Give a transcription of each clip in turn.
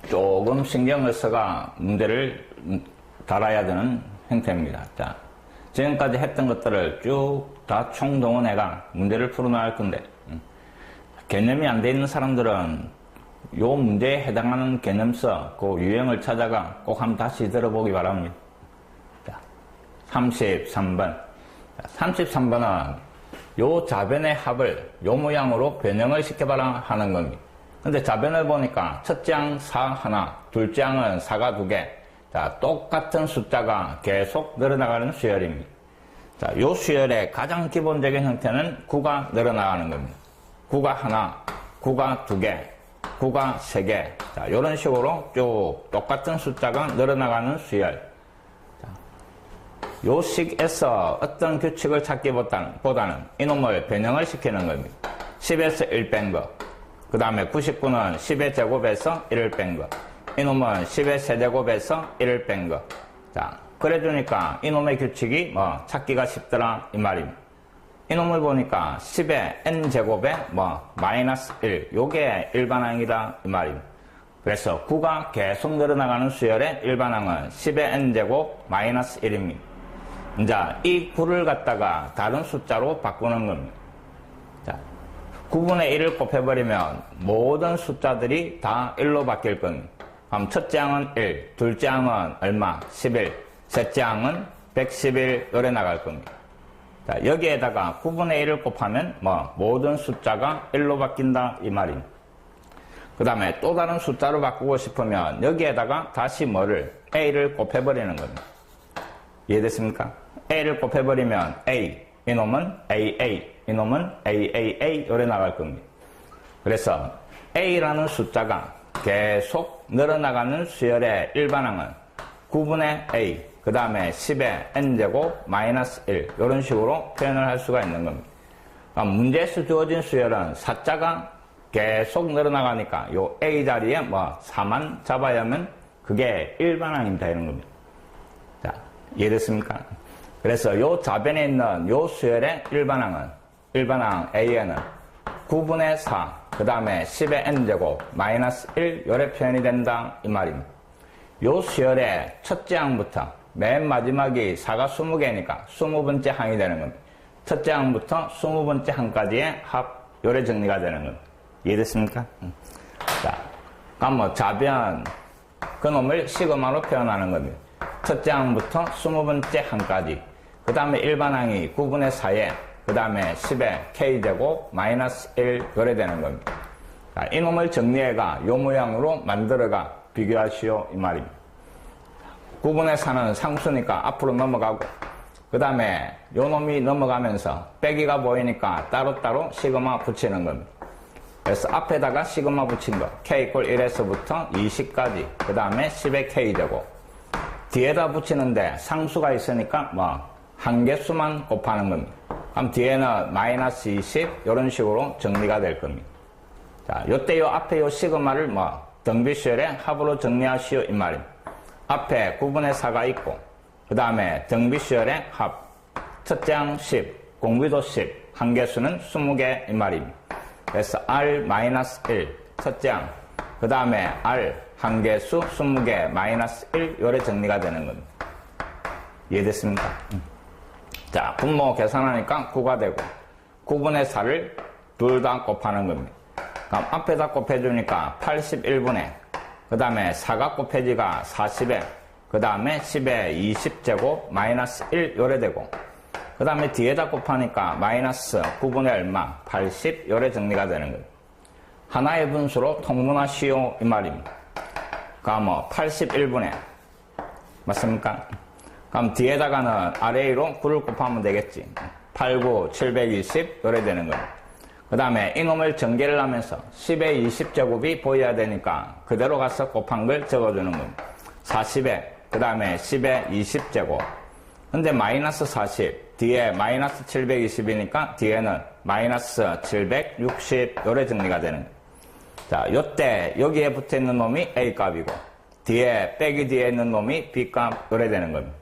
조금 신경을 써가 문제를 달아야 되는 형태입니다. 자, 지금까지 했던 것들을 쭉 다 총동원해가 문제를 풀어나갈 건데, 개념이 안 돼 있는 사람들은 요 문제에 해당하는 개념서, 그 유형을 찾아가 꼭 한번 다시 들어보기 바랍니다. 자, 33번. 33번은 요 자변의 합을 요 모양으로 변형을 시켜봐라 하는 겁니다. 근데 자변을 보니까 첫째 항 4 하나, 둘째 항은 4가 2개. 자, 똑같은 숫자가 계속 늘어나가는 수열입니다. 자, 요 수열의 가장 기본적인 형태는 9가 늘어나가는 겁니다. 9가 하나, 9가 2개, 9가 3개. 자, 요런 식으로 쭉 똑같은 숫자가 늘어나가는 수열. 자, 요 식에서 어떤 규칙을 찾기보다는 이놈을 변형을 시키는 겁니다. 10에서 1 뺀 거. 그 다음에 99는 10의 제곱에서 1을 뺀 거. 이놈은 10의 세제곱에서 1을 뺀 거. 자, 그래주니까 이놈의 규칙이 찾기가 쉽더라 이 말입니다. 이놈을 보니까 10의 n제곱에 마이너스 1. 요게 일반항이다 이 말입니다. 그래서 9가 계속 늘어나가는 수열의 일반항은 10의 n제곱 마이너스 1입니다. 이제 이 9를 갖다가 다른 숫자로 바꾸는 겁니다. 자, 9분의 1을 곱해버리면 모든 숫자들이 다 1로 바뀔 겁니다. 그럼 첫째 항은 1, 둘째 항은 얼마? 11, 셋째 항은 111 요래 나갈 겁니다. 자, 여기에다가 9분의 1을 곱하면 모든 숫자가 1로 바뀐다 이 말입니다. 그 다음에 또 다른 숫자로 바꾸고 싶으면 여기에다가 다시 뭐를? A를 곱해버리는 겁니다. 이해됐습니까? A를 곱해버리면 A, 이놈은 AA, 이놈은 AAA 요래 나갈 겁니다. 그래서 A라는 숫자가 계속 늘어나가는 수열의 일반항은 9분의 A, 그 다음에 10의 n제곱 마이너스 1 이런 식으로 표현을 할 수가 있는 겁니다. 문제에서 주어진 수열은 4자가 계속 늘어나가니까 요 A 자리에 4만 잡아야 하면 그게 일반항입니다 이런 겁니다. 자, 이해됐습니까? 그래서 요 좌변에 있는 요 수열의 일반항 A에는 9분의 4, 그 다음에 10의 n제곱 마이너스 1 요래 표현이 된다 이 말입니다. 요 수열의 첫째 항부터 맨 마지막이 4가 20개니까 20번째 항이 되는 겁니다. 첫째 항부터 20번째 항까지의 합 요래 정리가 되는 겁니다. 이해됐습니까? 자, 그럼 좌변 그놈을 시그마로 표현하는 겁니다. 첫째 항부터 20번째 항까지, 그 다음에 일반항이 9분의 4에 그 다음에 10의 k제곱 마이너스 1 요래 되는 겁니다. 자, 이놈을 정리해가 요 모양으로 만들어가 비교하시오 이 말입니다. 9분의 4는 상수니까 앞으로 넘어가고, 그 다음에 요 놈이 넘어가면서 빼기가 보이니까 따로따로 시그마 붙이는 겁니다. 그래서 앞에다가 시그마 붙인 거 k = 1에서부터 20까지, 그 다음에 10의 k제곱. 뒤에다 붙이는데 상수가 있으니까 한 개수만 곱하는 겁니다. 그럼 뒤에는 마이너스 20 이런 식으로 정리가 될 겁니다. 자, 요때 요 앞에 요 시그마를 등비수열의 합으로 정리하시오 이 말입니다. 앞에 9분의 4가 있고, 그 다음에 등비수열의 합, 첫째 항 10, 공비도 10, 한개수는 20개 이 말입니다. 그래서 R-1, 첫째 항, 그 다음에 R 한개수 20개 마이너스 1 요래 정리가 되는 겁니다. 이해됐습니까? 자, 분모 계산하니까 9가 되고, 9분의 4를 둘 다 곱하는 겁니다. 그럼 앞에다 곱해주니까 81분의, 그 다음에 4가 곱해지가 40에, 그 다음에 10에 20제곱 마이너스 1 요래 되고, 그 다음에 뒤에다 곱하니까 마이너스 9분의 얼마? 80 요래 정리가 되는 거예요. 하나의 분수로 통분하시오 이 말입니다. 그럼 81분의, 맞습니까? 그럼 뒤에다가는 RA로 9를 곱하면 되겠지. 8, 9, 720 요래 되는 거예요. 그 다음에 이놈을 전개를 하면서 10의 20제곱이 보여야 되니까 그대로 가서 곱한 걸 적어주는 겁니다. 40에, 그 다음에 10의 20제곱. 근데 마이너스 40, 뒤에 마이너스 720이니까 뒤에는 마이너스 760 요래 정리가 되는 거예요. 자, 요때 여기에 붙어있는 놈이 A 값이고, 뒤에 빼기 뒤에 있는 놈이 B 값 요래 되는 겁니다.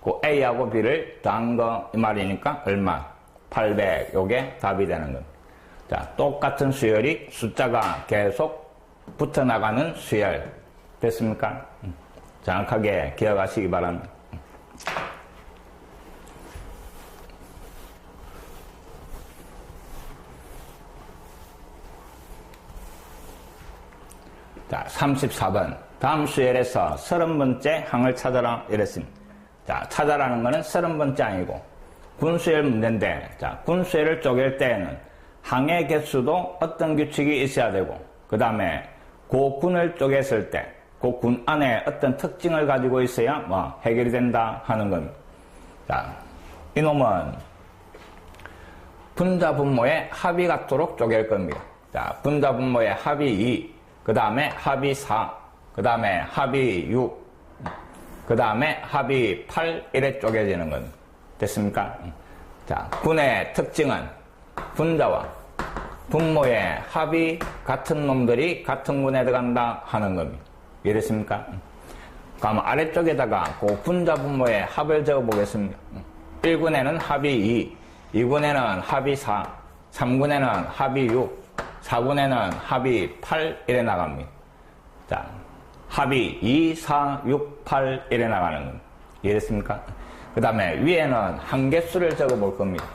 그 A하고 B를 더한 거 이 말이니까 얼마? 800 요게 답이 되는 겁니다. 자, 똑같은 수열이 숫자가 계속 붙어나가는 수열, 됐습니까? 정확하게 기억하시기 바랍니다. 자, 34번. 다음 수열에서 30번째 항을 찾아라 이랬습니다. 자, 찾아라는 거는 30번째 항이고 군수열 문제인데, 자, 군수열을 쪼갤 때에는 항의 개수도 어떤 규칙이 있어야 되고, 그 다음에 그 군을 쪼갰을 때 그 군 안에 어떤 특징을 가지고 있어야 해결이 된다 하는 겁니다. 자, 이놈은 분자 분모의 합이 같도록 쪼갤 겁니다. 자, 분자 분모의 합이 2, 그 다음에 합이 4, 그 다음에 합이 6, 그 다음에 합이 8, 이래 쪼개지는 겁니다. 됐습니까? 자, 군의 특징은 분자와 분모의 합이 같은 놈들이 같은 군에 들어간다 하는 겁니다. 이해됐습니까? 그럼 아래쪽에다가 그 분자 분모의 합을 적어 보겠습니다. 1군에는 합이 2, 2군에는 합이 4, 3군에는 합이 6, 4군에는 합이 8 이래 나갑니다. 자, 합이 2, 4, 6, 8 이래 나가는 겁니다. 이해됐습니까? 그 다음에 위에는 항개수를 적어 볼 겁니다.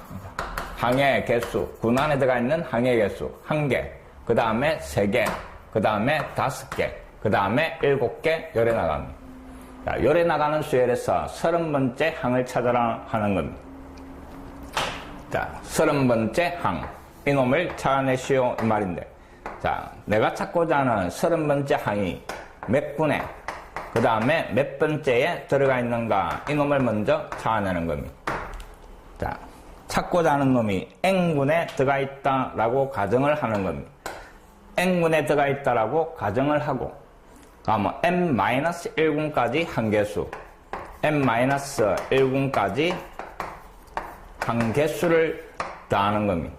항의 개수, 군 안에 들어가 있는 항의 개수 1개, 그 다음에 3개, 그 다음에 5개, 그 다음에 7개 요래 나갑니다. 자, 요래 나가는 수열에서 30번째 항을 찾아라 하는 겁니다. 자, 30번째 항. 이놈을 찾아내시오 이 말인데, 자, 내가 찾고자 하는 30번째 항이 몇 군에, 그 다음에 몇 번째에 들어가 있는가, 이놈을 먼저 찾아내는 겁니다. 자, 찾고자 하는 놈이 N군에 들어가 있다라고 가정을 하는 겁니다. N군에 들어가 있다라고 가정을 하고, 그러면 N-1군까지 한개수, N-1군까지 한개수를 더하는 겁니다.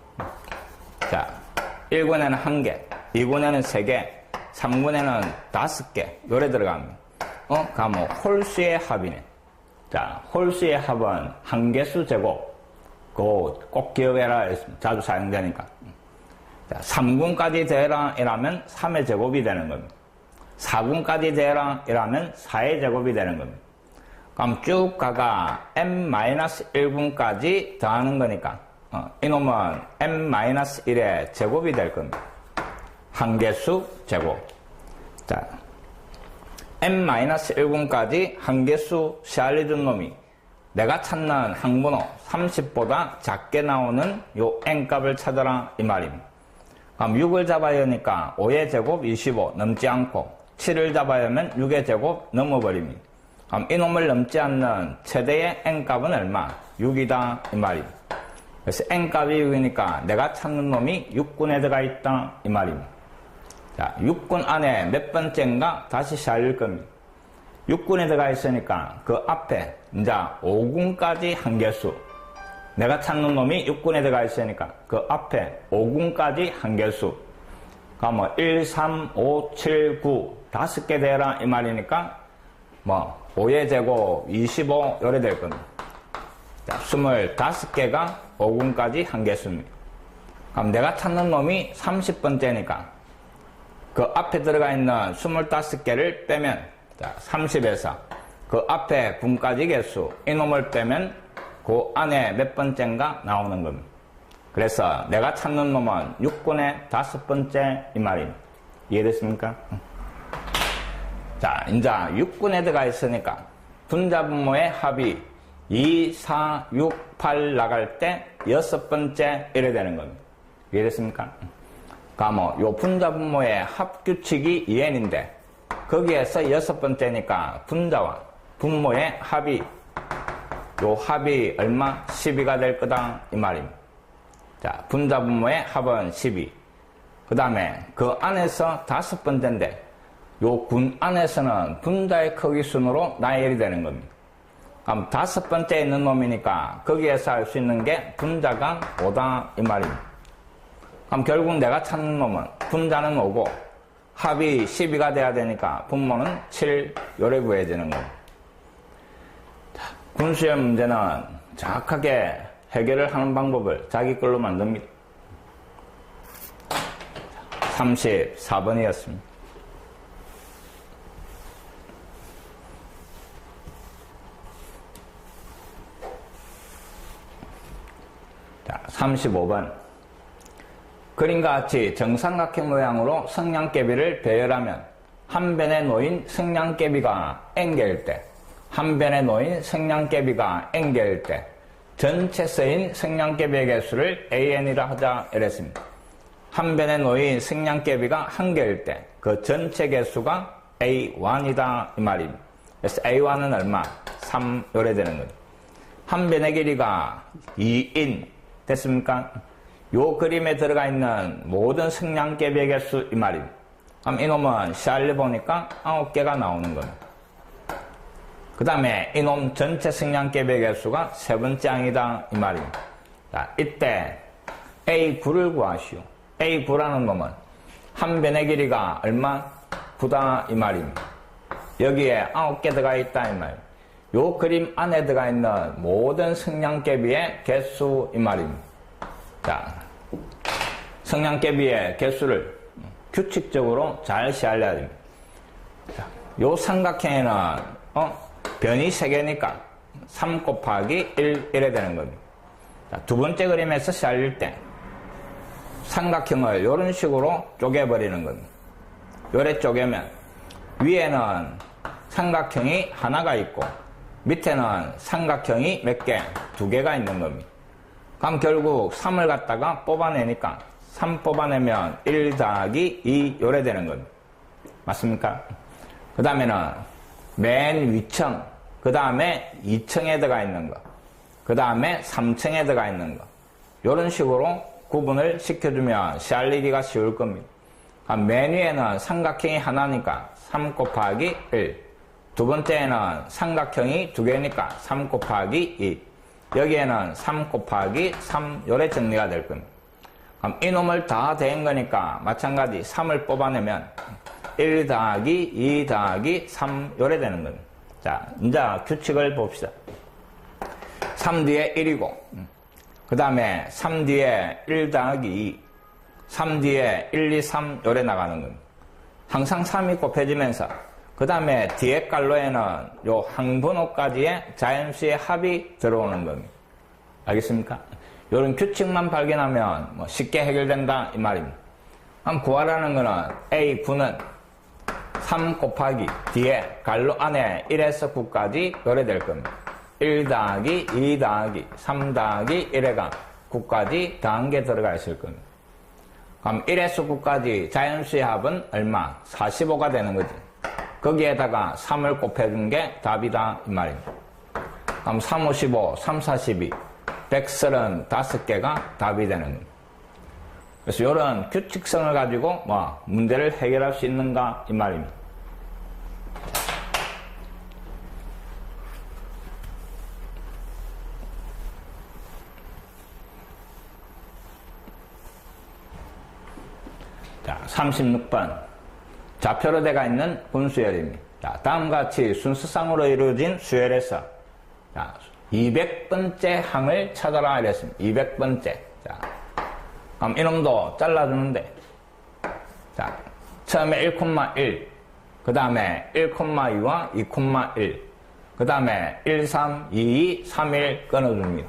자, 1군에는 1개, 2군에는 3개, 3군에는 5개, 요래 들어갑니다. 그러면 홀수의 합이네. 자, 홀수의 합은 한개수 제곱. 그거 꼭 기억해라. 자주 사용되니까. 자, 3군까지 되라 이라면 3의 제곱이 되는 겁니다. 4군까지 되라 이라면 4의 제곱이 되는 겁니다. 그럼 쭉 가가 n-1군까지 더하는 거니까 이놈은 n-1의 제곱이 될 겁니다. 한개수 제곱. 자, n-1군까지 한개수 시알려준 놈이 내가 찾는 항번호 30보다 작게 나오는 요 n값을 찾아라 이 말입니다. 그럼 6을 잡아야 하니까 5의 제곱 25 넘지 않고, 7을 잡아야 하면 6의 제곱 넘어버립니다. 그럼 이놈을 넘지 않는 최대의 n값은 얼마? 6이다 이 말입니다. 그래서 n값이 6이니까 내가 찾는 놈이 6군에 들어가 있다 이 말입니다. 자, 6군 안에 몇 번째인가 다시 시알릴 겁니다. 6군에 들어가 있으니까 그 앞에 이제 5군까지 한개수, 내가 찾는 놈이 6군에 들어가 있으니까 그 앞에 5군까지 한개수, 그러면 1, 3, 5, 7, 9 5개 되라 이 말이니까 5의 제곱 25 요래 될 겁니다. 자, 25개가 5군까지 한개수입니다. 그럼 내가 찾는 놈이 30번째니까 그 앞에 들어가 있는 25개를 빼면, 자, 30에서 그 앞에 군까지 개수, 이놈을 빼면 그 안에 몇 번째인가 나오는 겁니다. 그래서 내가 찾는 놈은 6군의 5번째 이 말입니다. 이해됐습니까? 자, 이제 6군에 들어가 있으니까 분자 분모의 합이 2, 4, 6, 8 나갈 때 6번째 이래 되는 겁니다. 이해됐습니까? 그러면 요 분자 분모의 합 규칙이 2n인데 거기에서 6번째니까 분자와 분모의 합이, 요 합이 얼마? 12가 될 거다 이 말입니다. 자, 분자 분모의 합은 12. 그 다음에 그 안에서 5번째인데 요 군 안에서는 분자의 크기 순으로 나열이 되는 겁니다. 그럼 5번째에 있는 놈이니까 거기에서 알 수 있는 게 분자가 5다 이 말입니다. 그럼 결국 내가 찾는 놈은 분자는 5고 합이 12가 돼야 되니까 분모는 7 요래 구해지는 겁니다. 군수열 문제는 정확하게 해결을 하는 방법을 자기 걸로 만듭니다. 34번이었습니다. 35번. 그림과 같이 정삼각형 모양으로 성냥개비를 배열하면 한 변에 놓인 성냥개비가 n개일 때, 한 변에 놓인 성냥개비가 n개일 때 전체 쓰인 성냥개비의 개수를 an이라 하자 이랬습니다. 한 변에 놓인 성냥개비가 한 개일 때 그 전체 개수가 A1이다 이 말입니다. 그래서 A1은 얼마? 3 요래 되는 거죠. 한 변의 길이가 2인 됐습니까? 요 그림에 들어가 있는 모든 성냥개비의 개수 이 말입니다. 그럼 이놈은 샬리 보니까 9개가 나오는 겁니다. 그 다음에 이놈 전체 성냥개비의 개수가 세 번째 항이다 이 말입니다. 자, 이때 A9를 구하시오. A9라는 놈은 한 변의 길이가 얼마? 9다 이 말입니다. 여기에 9개 들어가 있다 이 말입니다. 요 그림 안에 들어가 있는 모든 성냥개비의 개수 이 말입니다. 자, 성냥개비의 개수를 규칙적으로 잘 시할래야 됩니다. 자, 요 삼각형에는 변이 3개니까 3 곱하기 1 이래 되는 겁니다. 자, 두 번째 그림에서 시할릴 때 삼각형을 이런 식으로 쪼개버리는 겁니다. 요래 쪼개면 위에는 삼각형이 하나가 있고 밑에는 삼각형이 몇 개? 2개가 있는 겁니다. 그럼 결국 3을 갖다가 뽑아내니까 3 뽑아내면 1 더하기 2 요래 되는 겁니다. 맞습니까? 그 다음에는 맨 위층, 그 다음에 2층에 들어가 있는 거, 그 다음에 3층에 들어가 있는 거 요런 식으로 구분을 시켜주면 시알리기가 쉬울 겁니다. 맨 위에는 삼각형이 하나니까 3 곱하기 1, 두 번째에는 삼각형이 2개니까 3 곱하기 2, 여기에는 3 곱하기 3 요래 정리가 될 겁니다. 그럼 이놈을 다 된 거니까 마찬가지 3을 뽑아내면 1 더하기 2 더하기 3 요래 되는 겁니다. 자, 이제 규칙을 봅시다. 3 뒤에 1이고 그 다음에 3 뒤에 1 더하기 2, 3 뒤에 1, 2, 3 요래 나가는 겁니다. 항상 3이 곱해지면서 그 다음에 뒤에 깔로에는 요 항번호까지의 자연수의 합이 들어오는 겁니다. 알겠습니까? 요런 규칙만 발견하면 뭐 쉽게 해결된다 이 말입니다. 그럼 구하라는 거는 A9는 3 곱하기 뒤에 갈로 안에 1에서 9까지 요래 될 겁니다. 1 더하기 2 더하기 3 더하기 1에가 9까지 더한 게 들어가 있을 겁니다. 그럼 1에서 9까지 자연수의 합은 얼마? 45가 되는 거지. 거기에다가 3을 곱해준 게 답이다 이 말입니다. 그럼 3, 55, 3, 42, 135개가 답이 되는 겁니다. 그래서 이런 규칙성을 가지고 문제를 해결할 수 있는가 이 말입니다. 자, 36번. 좌표로 되어 있는 분수열입니다. 자, 다음과 같이 순서상으로 이루어진 수열에서 200번째 항을 찾아라 이랬습니다. 200번째. 자, 그럼 이놈도 잘라주는데, 자, 처음에 1,1, 그 다음에 1,2와 2,1, 그 다음에 1, 3, 2, 2, 3, 1 끊어줍니다.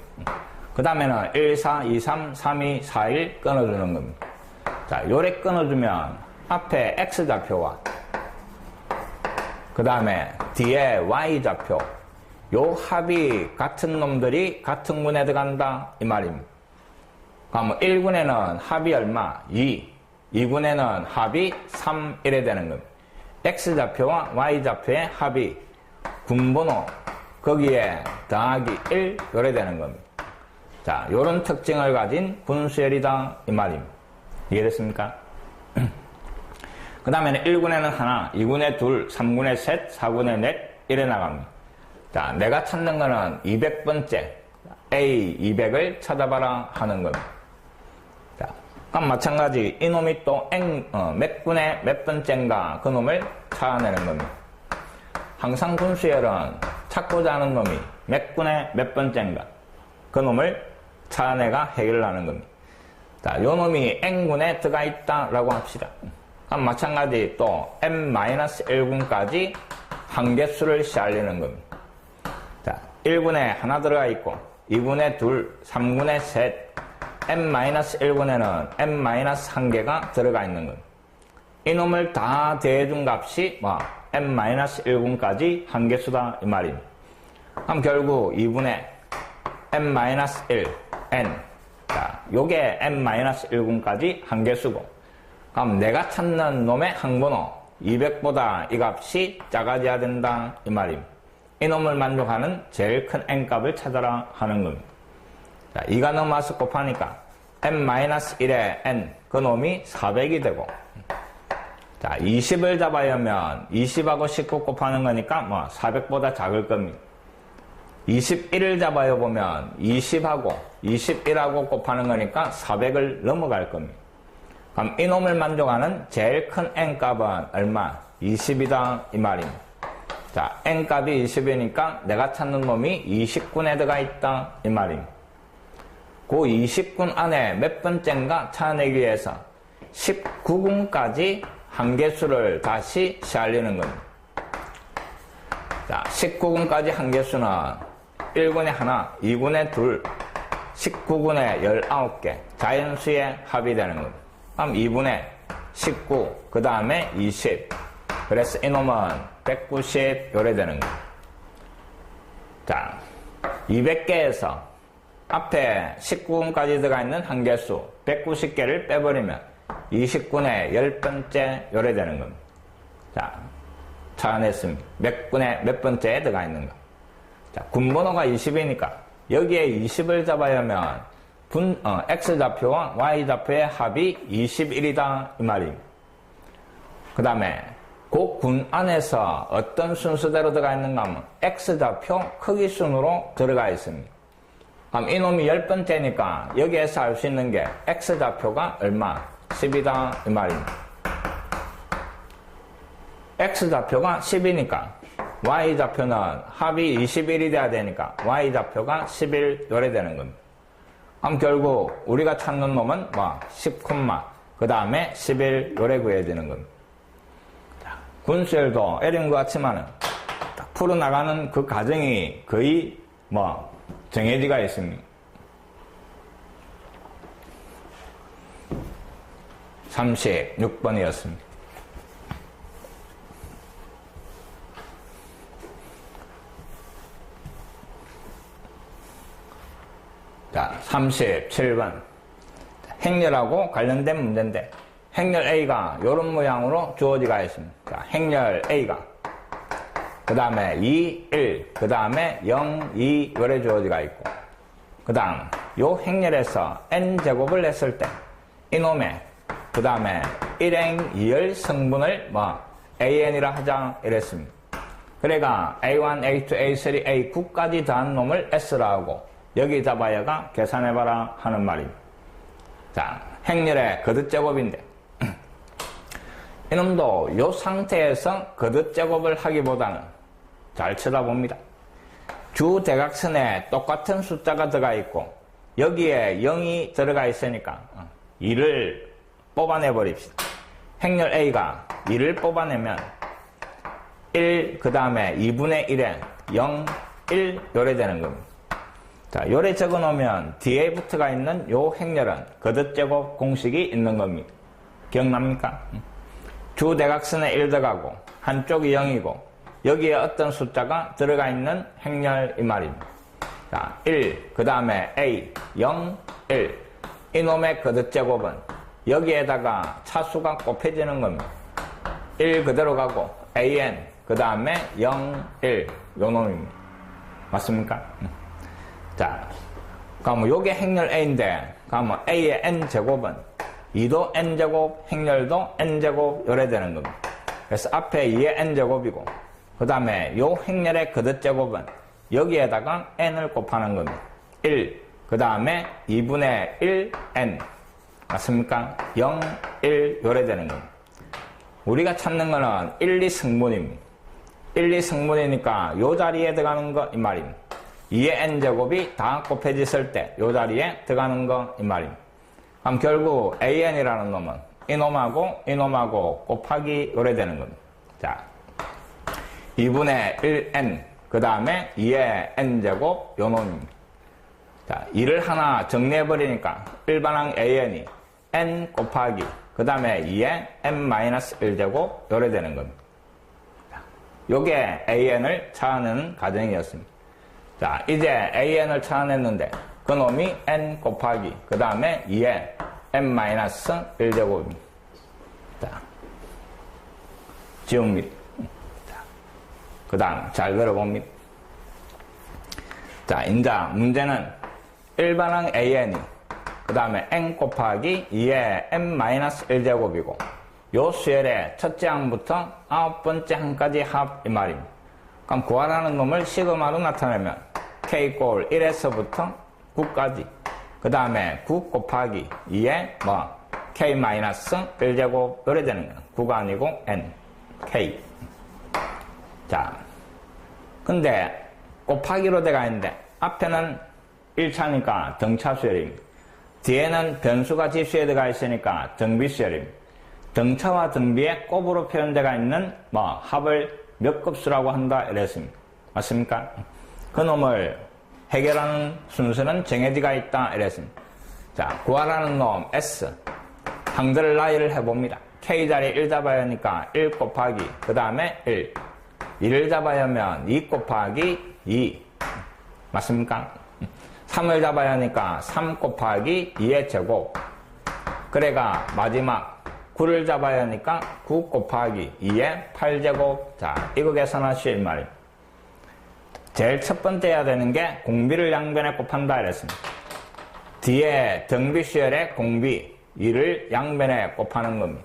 그 다음에는 1, 4, 2, 3, 3, 2, 4, 1 끊어주는 겁니다. 자, 요래 끊어주면 앞에 X좌표와 그 다음에 뒤에 Y좌표 요 합이 같은 놈들이 같은 군에 들어간다 이 말입니다. 그러면 1군에는 합이 얼마? 2, 2군에는 합이 3 이래 되는 겁니다. X좌표와 Y좌표의 합이 군번호 거기에 더하기 1 요래 되는 겁니다. 자, 요런 특징을 가진 분수열이다 이 말입니다. 이해됐습니까? 그 다음에는 1군에는 하나, 2군에 둘, 3군에 셋, 4군에 넷 이래 나갑니다. 자, 내가 찾는 거는 200번째 A 200을 찾아봐라 하는 겁니다. 자, 그럼 마찬가지 이놈이 또 몇 군에 몇 번째인가 그 놈을 찾아내는 겁니다. 항상 분수열은 찾고자 하는 놈이 몇 군에 몇 번째인가 그 놈을 찾아내가 해결을 하는 겁니다. 자, 요 놈이 n군에 들어가 있다라고 합시다. 그럼 마찬가지 또 n-1군까지 한개수를 시알리는 겁니다. 자, 1군에 하나 들어가 있고 2군에 둘, 3군에 셋, n-1군에는 n-1개가 들어가 있는 것. 이놈을 다 대해준 값이 n-1군까지 한개수다 이 말입니다. 그럼 결국 2분의 n-1, n. 자, 요게 n-1군까지 한개수고, 그럼 내가 찾는 놈의 항번호 200보다 이 값이 작아져야 된다 이 말입니다. 이놈을 만족하는 제일 큰 n값을 찾아라 하는 겁니다. 자, 2가 넘어와서 곱하니까 n-1의 n, 그 놈이 400이 되고, 자, 20을 잡아야 하면 20하고 19 곱하는 거니까 400보다 작을 겁니다. 21을 잡아야 보면 20하고 21하고 곱하는 거니까 400을 넘어갈 겁니다. 그럼 이놈을 만족하는 제일 큰 n값은 얼마? 20이다 이 말입니다. 자, n값이 20이니까 내가 찾는 놈이 20군에 들어가 있다 이 말입니다. 그 20군 안에 몇 번째인가 찾아내기 위해서 19군까지 한개수를 다시 시알리는 겁니다. 자, 19군까지 한개수는 1군에 하나, 2군에 둘, 19군에 19개, 자연수의 합이 되는 겁니다. 그럼 2분의 19, 그 다음에 20. 그래서 이놈은 190 요래 되는 겁니다. 자, 200개에서 앞에 19군까지 들어가 있는 한개수 190개를 빼버리면 20군의 10번째 요래 되는 겁니다. 자, 찾아냈습니다. 몇 군에 몇 번째에 들어가 있는가. 자, 군번호가 20이니까 여기에 20을 잡아야 하면 X좌표와 Y좌표의 합이 21이다 이 말입니다. 그 다음에 그 군 안에서 어떤 순서대로 들어가 있는가 하면 X좌표 크기 순으로 들어가 있습니다. 그럼 이놈이 10번째니까 여기에서 알 수 있는 게 X좌표가 얼마? 10이다 이 말입니다. X좌표가 10이니까 Y좌표는 합이 21이 돼야 되니까 Y좌표가 11 요래 되는 겁니다. 그럼 결국 우리가 찾는 놈은 10, 그 다음에 11 요래 구해야 되는 겁니다. 군수열도 L인 것 같지만은 딱 풀어나가는 그 과정이 거의 정해지가 있습니다. 36번이었습니다. 자, 37번. 행렬하고 관련된 문제인데, 행렬 A가 이런 모양으로 주어지가 있습니다. 자, 행렬 A가. 그 다음에 2, 1, 그 다음에 0, 2, 요래 주어지가 있고, 그 다음, 요 행렬에서 n제곱을 했을 때, 이놈의, 그 다음에 1행 2열 성분을 an이라 하자 이랬습니다. 그래가 a1, a2, a3, a9까지 더한 놈을 s라 하고, 여기 잡아야가 계산해봐라 하는 말입니다. 자, 행렬의 거듭제곱인데, 이놈도 이 상태에서 거듭제곱을 하기보다는 잘 쳐다봅니다. 주대각선에 똑같은 숫자가 들어가 있고 여기에 0이 들어가 있으니까 2를 뽑아내 버립시다. 행렬 A가 2를 뽑아내면 1, 그 다음에 2분의 1에 0, 1 요래 되는 겁니다. 자, 요래 적어 놓으면 뒤에 붙어가 있는 요 행렬은 거듭제곱 공식이 있는 겁니다. 기억납니까? 주대각선에 1 들어가고 한쪽이 0이고 여기에 어떤 숫자가 들어가 있는 행렬 이 말입니다. 자, 1, 그 다음에 A, 0, 1. 이놈의 거듭제곱은 여기에다가 차수가 곱해지는 겁니다. 1 그대로 가고 AN, 그 다음에 0, 1 요 놈입니다. 맞습니까? 자, 그러면 요게 행렬 A인데 그러면 A의 N제곱은 2도 N제곱, 행렬도 N제곱 요래 되는 겁니다. 그래서 앞에 2의 N제곱이고 그 다음에 요 행렬의 거듭제곱은 여기에다가 N을 곱하는 겁니다. 1, 그 다음에 2분의 1 N 맞습니까? 0, 1 요래 되는 겁니다. 우리가 찾는 거는 1, 2승분입니다. 1, 2승분이니까 요 자리에 들어가는 거 이 말입니다. 2의 N제곱이 다 곱해졌을 때 요 자리에 들어가는 거 이 말입니다. 그럼 결국 AN이라는 놈은 이놈하고 곱하기 요래 되는 겁니다. 자, 2분의 1N, 그 다음에 2의 N제곱 요 놈입니다. 자, 이를 하나 정리해버리니까 일반항 AN이 n 곱하기 그 다음에 2에 n-1제곱 요래 되는 겁니다. 요게 AN을 찾아내는 과정이었습니다. 자, 이제 AN을 찾아냈는데 그놈이 n 곱하기 그 다음에 2에 n-1제곱입니다. 자, 지웁니다. 그 다음 잘 들어봅니다. 자, 이제 문제는 일반항 AN이 그 다음에 n 곱하기 2의 n-1제곱이고 요 수열의 첫째 항부터 9번째 항까지 합 이 말입니다. 그럼 구하라는 놈을 시그마로 나타내면 k 꼴 1에서부터 9까지 그 다음에 9 곱하기 2의 k-1제곱 요래 되는 거야. 9가 아니고 n k. 자, 근데 곱하기로 돼가 있는데 앞에는 1차니까 등차 수열입니다. 뒤에는 변수가 지수에 들어가 있으니까 등비 수열입니다. 등차와 등비의 곱으로 표현되어 있는 합을 몇 급수라고 한다 이랬습니다. 맞습니까? 그 놈을 해결하는 순서는 정해지가 있다 이랬습니다. 자, 구하라는 놈 S 항들 나이를 해봅니다. K자리 1 잡아야 하니까 1 곱하기 그 다음에 1 2를 잡아야 하면 2 곱하기 2 맞습니까? 3을 잡아야 하니까 3 곱하기 2의 제곱 그래가 마지막 9를 잡아야 하니까 9 곱하기 2의 8제곱. 자, 이거 계산하시오 이 말입니다. 제일 첫 번째 해야 되는 게 공비를 양변에 곱한다 이랬습니다. 뒤에 등비수열의 공비 2를 양변에 곱하는 겁니다.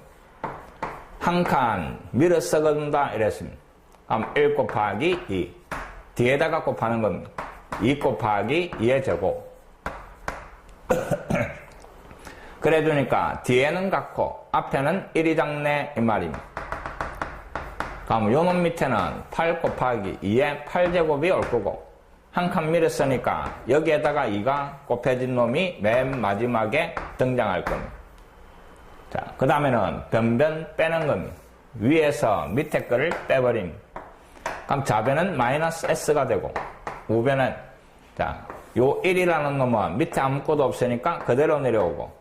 한 칸 밀어 썩어준다 이랬습니다. 그럼 1 곱하기 2 뒤에다가 곱하는 겁니다. 2 곱하기 2의 제곱 그래 두니까 뒤에는 같고 앞에는 1이 작네 이 말입니다. 그럼 요놈 밑에는 8 곱하기 2의 8제곱이 올 거고 한 칸 밀었으니까 여기에다가 2가 곱해진 놈이 맨 마지막에 등장할 겁니다. 자, 그 다음에는 변변 빼는 겁니다. 위에서 밑에 거를 빼버립니다. 그럼 좌변은 마이너스 S가 되고 우변은 자, 요 1이라는 놈은 밑에 아무것도 없으니까 그대로 내려오고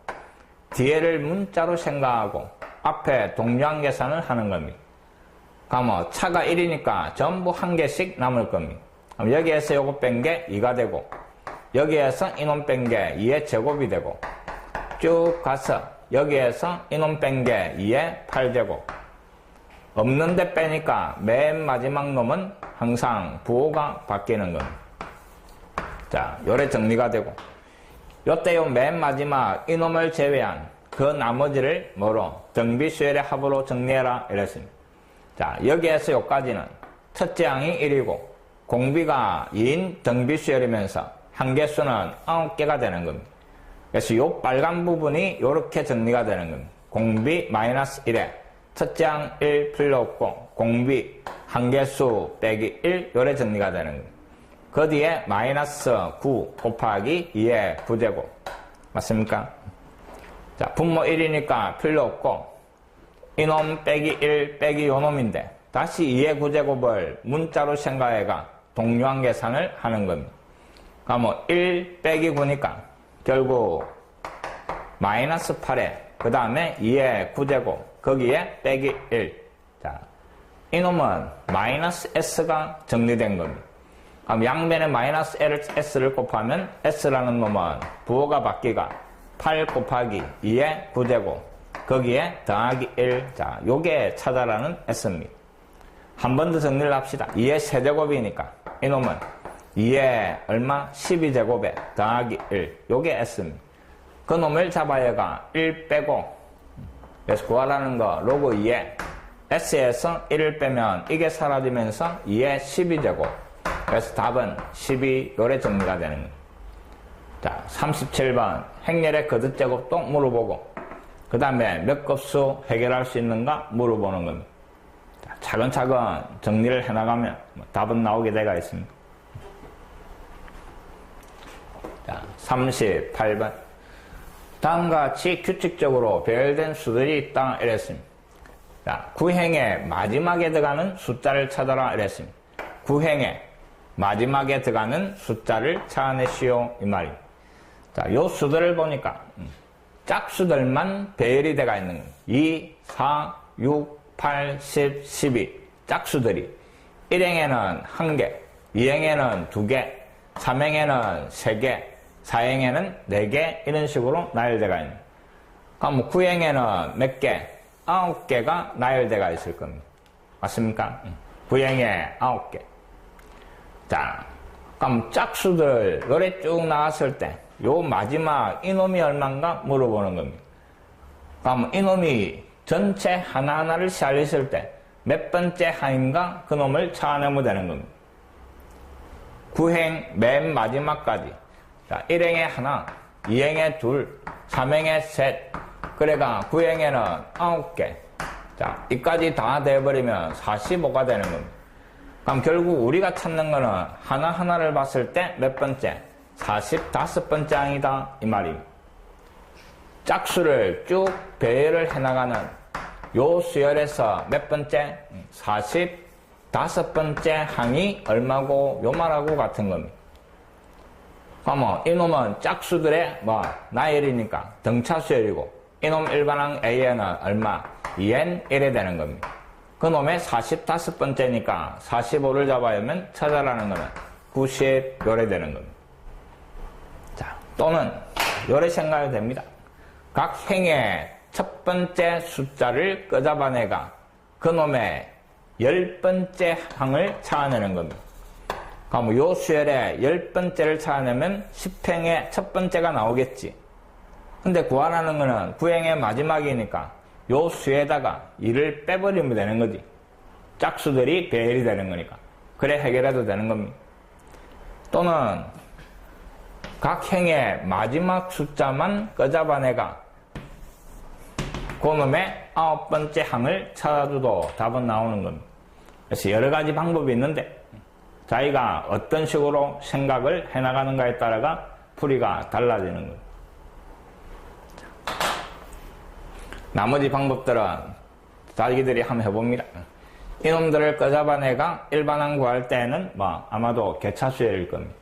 뒤에를 문자로 생각하고 앞에 동류항 계산을 하는 겁니다. 그럼 차가 1이니까 전부 한 개씩 남을 겁니다. 그럼 여기에서 요거 뺀 게 2가 되고 여기에서 이놈 뺀 게 2의 제곱이 되고 쭉 가서 여기에서 이놈 뺀 게 2의 8제곱 없는데 빼니까 맨 마지막 놈은 항상 부호가 바뀌는 겁니다. 자, 요래 정리가 되고 요때 요 맨 마지막 이놈을 제외한 그 나머지를 뭐로 등비수열의 합으로 정리해라 이랬습니다. 자, 여기에서 요까지는 첫째 항이 1이고 공비가 2인 등비수열이면서 한개수는 9개가 되는 겁니다. 그래서 요 빨간 부분이 요렇게 정리가 되는 겁니다. 공비 마이너스 1에 첫째 항 1 필요 없고 공비 한개수 빼기 1 요래 정리가 되는 겁니다. 그 뒤에 마이너스 9 곱하기 2의 9제곱 맞습니까? 자, 분모 1이니까 필요 없고 이놈 빼기 1 빼기 요놈인데 다시 2의 9제곱을 문자로 생각해가 동류항 계산을 하는 겁니다. 그러면 1 빼기 9니까 결국 마이너스 8에 그 다음에 2의 9제곱 거기에 빼기 1. 자, 이놈은 마이너스 S가 정리된 겁니다. 그럼 양변에 마이너스 S를 곱하면 S라는 놈은 부호가 바뀌가 8 곱하기 2의 9제곱 거기에 더하기 1. 자, 요게 찾아라는 S입니다. 한 번 더 정리를 합시다. 2의 세제곱이니까 이놈은 2의 얼마? 12제곱에 더하기 1. 요게 S입니다. 그 놈을 잡아야가 1 빼고 그래서 구하라는 거 로그 2에 S에서 1을 빼면 이게 사라지면서 2의 12제곱 그래서 답은 12 요래 정리가 되는 거예요. 자, 37번 행렬의 거듭제곱도 물어보고 그 다음에 몇 급수 해결할 수 있는가 물어보는 겁니다. 자, 차근차근 정리를 해나가면 답은 나오게 되어 있습니다. 자, 38번 다음과 같이 규칙적으로 배열된 수들이 있다 이랬습니다. 자, 구행의 마지막에 들어가는 숫자를 찾아라 이랬습니다. 구행의 마지막에 들어가는 숫자를 찾아내시오 이 말입니다. 자, 요 수들을 보니까 짝수들만 배열이 돼가 있는 거예요. 2, 4, 6, 8, 10, 12 짝수들이 1행에는 1개, 2행에는 2개, 3행에는 3개, 4행에는 4개 이런 식으로 나열돼가 있는 거예요. 그럼 9행에는 몇 개? 9개가 나열돼가 있을 겁니다. 맞습니까? 9행에 9개. 자, 그럼 짝수들 노래 쭉 나왔을 때 요 마지막 이놈이 얼마인가 물어보는 겁니다. 그럼 이놈이 전체 하나하나를 시알렸을 때 몇 번째 항인가 그 놈을 찾아내면 되는 겁니다. 9행 맨 마지막까지. 자, 1행에 하나, 2행에 둘, 3행에 셋. 그래가 9행에는 9개. 자, 이까지 다 돼버리면 45가 되는 겁니다. 그럼 결국 우리가 찾는 거는 하나하나를 봤을 때 몇 번째? 45번째 항이다 이 말입니다. 짝수를 쭉 배열을 해나가는 요 수열에서 몇 번째? 45번째 항이 얼마고 요 말하고 같은 겁니다. 그러면 이놈은 짝수들의 나열이니까 등차 수열이고 이놈 일반항 A에는 얼마? 2n 1이 되는 겁니다. 그놈의 45번째니까 45를 잡아야면 찾아라는 거는 90 요래 되는 겁니다. 자, 또는 요래 생각해도 됩니다. 각 행의 첫 번째 숫자를 끄잡아내가 그놈의 10번째 항을 찾아내는 겁니다. 그럼 요 수열에 10번째를 찾아내면 10행의 첫 번째가 나오겠지. 근데 구하라는 거는 9행의 마지막이니까 요 수에다가 2를 빼버리면 되는 거지. 짝수들이 배열이 되는 거니까. 그래 해결해도 되는 겁니다. 또는 각 행의 마지막 숫자만 끄잡아내가 그놈의 9번째 항을 찾아줘도 답은 나오는 겁니다. 그래서 여러 가지 방법이 있는데 자기가 어떤 식으로 생각을 해나가는가에 따라가 풀이가 달라지는 거예요. 나머지 방법들은 자기들이 한번 해봅니다. 이놈들을 끄잡아내가 일반항 구할 때는 아마도 개차수열일 겁니다.